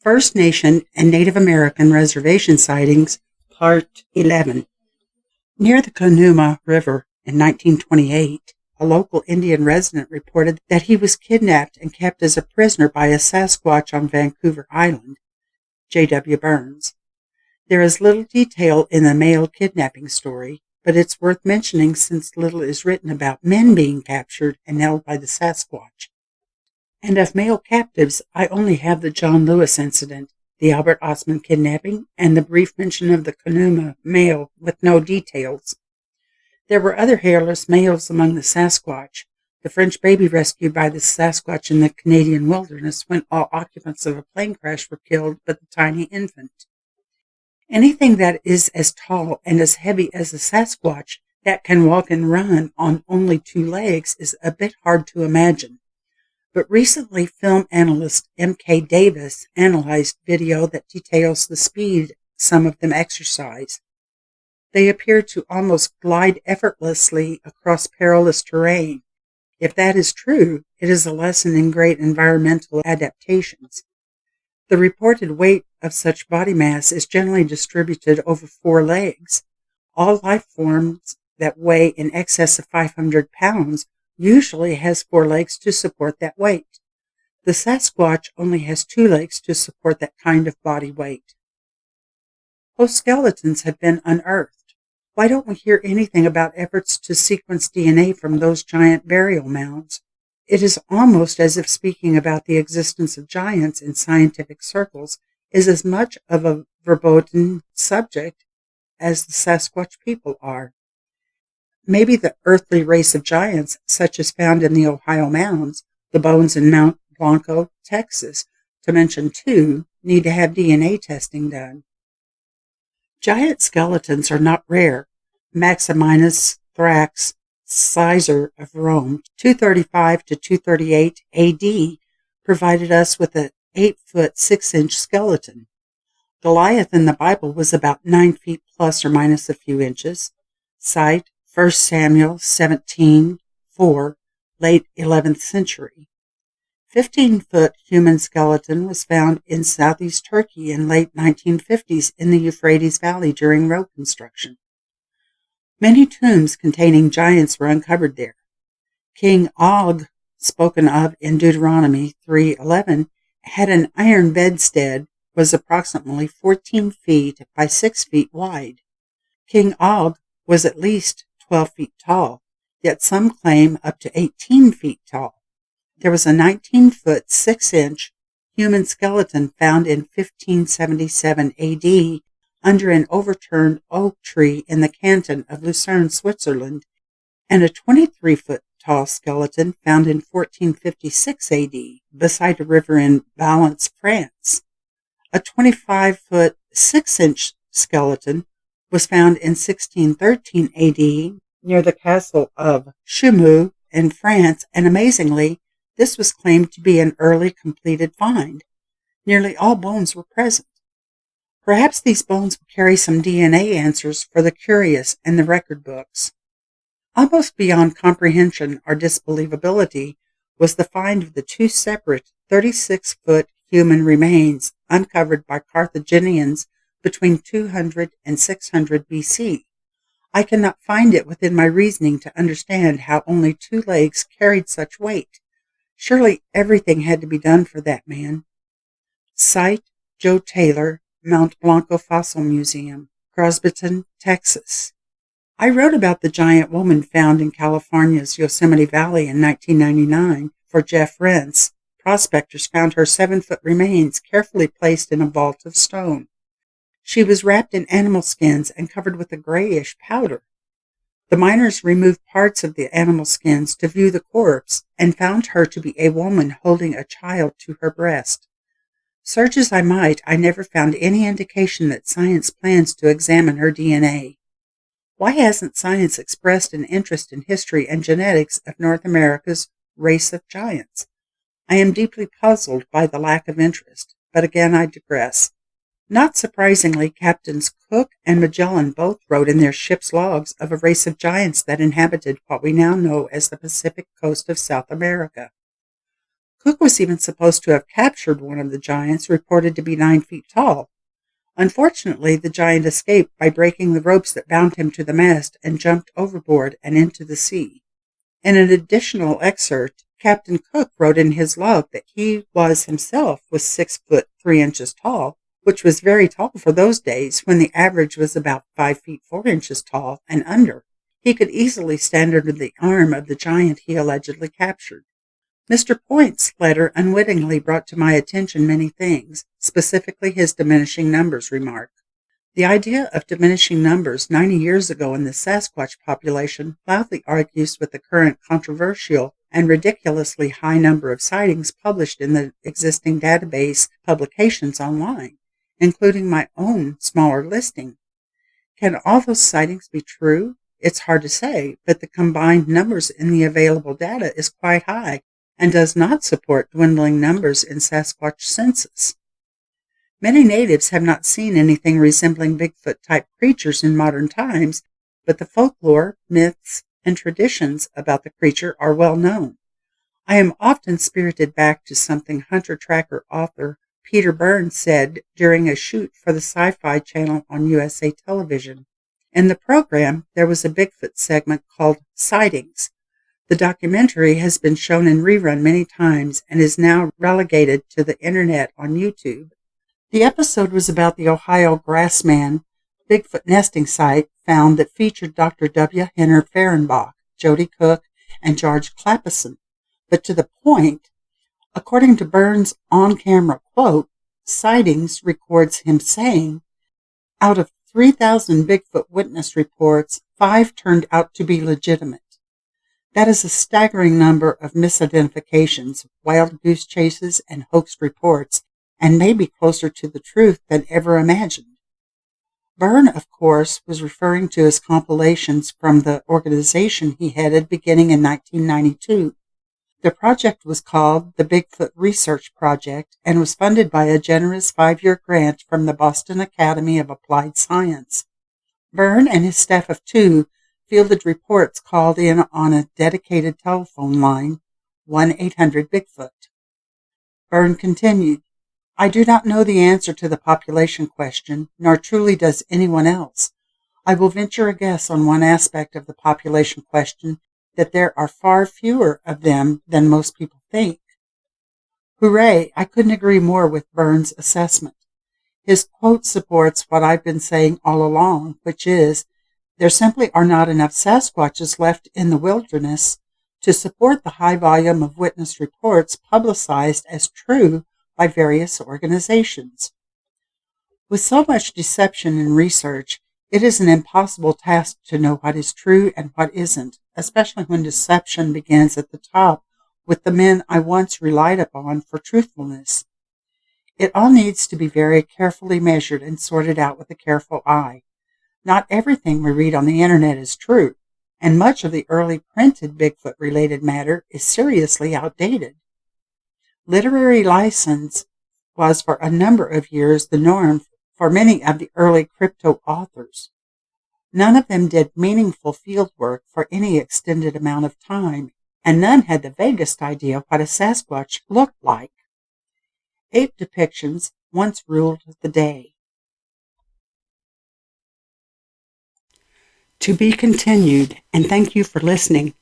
First Nation and Native American Reservation Sightings, Part 11. Near the Conuma River in 1928, a local Indian resident reported that he was kidnapped and kept as a prisoner by a Sasquatch on Vancouver Island. J.W. Burns. There is little detail in the male kidnapping story, but it's worth mentioning since little is written about men being captured and held by the Sasquatch. And of male captives, I only have the John Lewis incident, the Albert Osman kidnapping, and the brief mention of the Conuma male with no details. There were other hairless males among the Sasquatch. The French baby rescued by the Sasquatch in the Canadian wilderness when all occupants of a plane crash were killed but the tiny infant. Anything that is as tall and as heavy as a Sasquatch that can walk and run on only 2 legs is a bit hard to imagine. But recently, film analyst M.K. Davis analyzed video that details the speed some of them exercise. They appear to almost glide effortlessly across perilous terrain. If that is true, it is a lesson in great environmental adaptations. The reported weight of such body mass is generally distributed over 4 legs. All life forms that weigh in excess of 500 pounds usually has 4 legs to support that weight. The Sasquatch only has 2 legs to support that kind of body weight. Post skeletons have been unearthed. Why don't we hear anything about efforts to sequence DNA from those giant burial mounds? It is almost as if speaking about the existence of giants in scientific circles is as much of a verboten subject as the Sasquatch people are. Maybe the earthly race of giants, such as found in the Ohio mounds, the bones in Mount Blanco, Texas, to mention 2, need to have DNA testing done. Giant skeletons are not rare. Maximinus Thrax Caesar of Rome, 235 to 238 AD, provided us with an 8-foot 6-inch skeleton. Goliath in the Bible was about 9 feet plus or minus a few inches. Cite 1 Samuel 17:4, late 11th century. 15-foot human skeleton was found in southeast Turkey in late 1950s in the Euphrates Valley during road construction. Many tombs containing giants were uncovered there. King Og, spoken of in Deuteronomy 3:11, had an iron bedstead, was approximately 14 feet by 6 feet wide. King Og was at least 12 feet tall, yet some claim up to 18 feet tall. There was a 19-foot 6-inch human skeleton found in 1577 AD under an overturned oak tree in the canton of Lucerne, Switzerland, and a 23-foot tall skeleton found in 1456 AD beside a river in Valence, France. A 25-foot 6-inch skeleton was found in 1613 AD near the castle of Chumou in France, and amazingly, this was claimed to be an early completed find. Nearly all bones were present. Perhaps these bones will carry some DNA answers for the curious and the record books. Almost beyond comprehension or disbelievability was the find of the 2 separate 36-foot human remains uncovered by Carthaginians between 200 and 600 BC. I cannot find it within my reasoning to understand how only 2 legs carried such weight. Surely everything had to be done for that man. Cite Joe Taylor, Mount Blanco Fossil Museum, Crosbyton, Texas. I wrote about the giant woman found in California's Yosemite Valley in 1999 for Jeff Rentz. Prospectors found her 7-foot remains carefully placed in a vault of stone. She was wrapped in animal skins and covered with a grayish powder. The miners removed parts of the animal skins to view the corpse and found her to be a woman holding a child to her breast. Search as I might, I never found any indication that science plans to examine her DNA. Why hasn't science expressed an interest in history and genetics of North America's race of giants? I am deeply puzzled by the lack of interest, but again I digress. Not surprisingly, Captains Cook and Magellan both wrote in their ship's logs of a race of giants that inhabited what we now know as the Pacific coast of South America. Cook was even supposed to have captured one of the giants, reported to be 9 feet tall. Unfortunately, the giant escaped by breaking the ropes that bound him to the mast and jumped overboard and into the sea. In an additional excerpt, Captain Cook wrote in his log that he himself was 6 foot 3 inches tall, which was very tall for those days when the average was about 5 feet 4 inches tall and under. He could easily stand under the arm of the giant he allegedly captured. Mr. Point's letter unwittingly brought to my attention many things, specifically his diminishing numbers remark. The idea of diminishing numbers 90 years ago in the Sasquatch population loudly argues with the current controversial and ridiculously high number of sightings published in the existing database publications online, including my own smaller listing. Can all those sightings be true? It's hard to say, but the combined numbers in the available data is quite high and does not support dwindling numbers in Sasquatch census. Many natives have not seen anything resembling Bigfoot-type creatures in modern times, but the folklore, myths, and traditions about the creature are well known. I am often spirited back to something hunter-tracker author Peter Burns said during a shoot for the Sci-Fi Channel on USA Television. In the program, there was a Bigfoot segment called Sightings. The documentary has been shown in rerun many times and is now relegated to the internet on YouTube. The episode was about the Ohio Grassman Bigfoot nesting site found that featured Dr. W. Henner Fehrenbach, Jody Cook, and George Clapison. But to the point, according to Burns' on-camera quote, Sightings records him saying, out of 3,000 Bigfoot witness reports, 5 turned out to be legitimate. That is a staggering number of misidentifications, wild goose chases, and hoaxed reports, and may be closer to the truth than ever imagined. Byrne, of course, was referring to his compilations from the organization he headed beginning in 1992. The project was called the Bigfoot Research Project and was funded by a generous 5-year grant from the Boston Academy of Applied Science. Byrne and his staff of 2 fielded reports called in on a dedicated telephone line, 1-800-BIGFOOT. Byrne continued, I do not know the answer to the population question, nor truly does anyone else. I will venture a guess on one aspect of the population question, that there are far fewer of them than most people think. Hooray! I couldn't agree more with Byrne's assessment. His quote supports what I've been saying all along, which is, there simply are not enough Sasquatches left in the wilderness to support the high volume of witness reports publicized as true by various organizations. With so much deception in research, it is an impossible task to know what is true and what isn't, especially when deception begins at the top with the men I once relied upon for truthfulness. It all needs to be very carefully measured and sorted out with a careful eye. Not everything we read on the internet is true, and much of the early printed Bigfoot-related matter is seriously outdated. Literary license was for a number of years the norm for many of the early crypto authors. None of them did meaningful field work for any extended amount of time, and none had the vaguest idea what a Sasquatch looked like. Ape depictions once ruled the day. To be continued, and thank you for listening.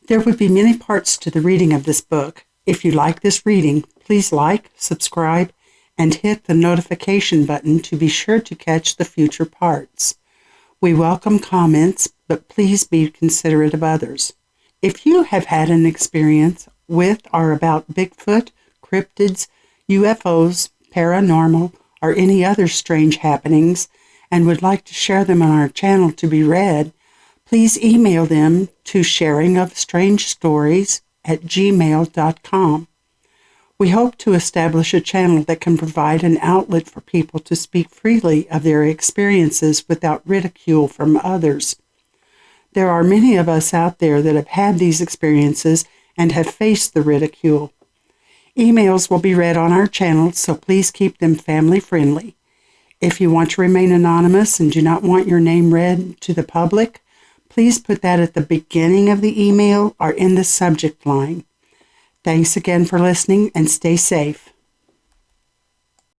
There would be many parts to the reading of this book. If you like this reading, please like, subscribe, and hit the notification button to be sure to catch the future parts. We welcome comments, but please be considerate of others. If you have had an experience with or about Bigfoot, cryptids, UFOs, paranormal, or any other strange happenings, and would like to share them on our channel to be read, please email them to sharingofstrangestories@gmail.com. We hope to establish a channel that can provide an outlet for people to speak freely of their experiences without ridicule from others. There are many of us out there that have had these experiences and have faced the ridicule. Emails will be read on our channel, so please keep them family-friendly. If you want to remain anonymous and do not want your name read to the public, please put that at the beginning of the email or in the subject line. Thanks again for listening and stay safe.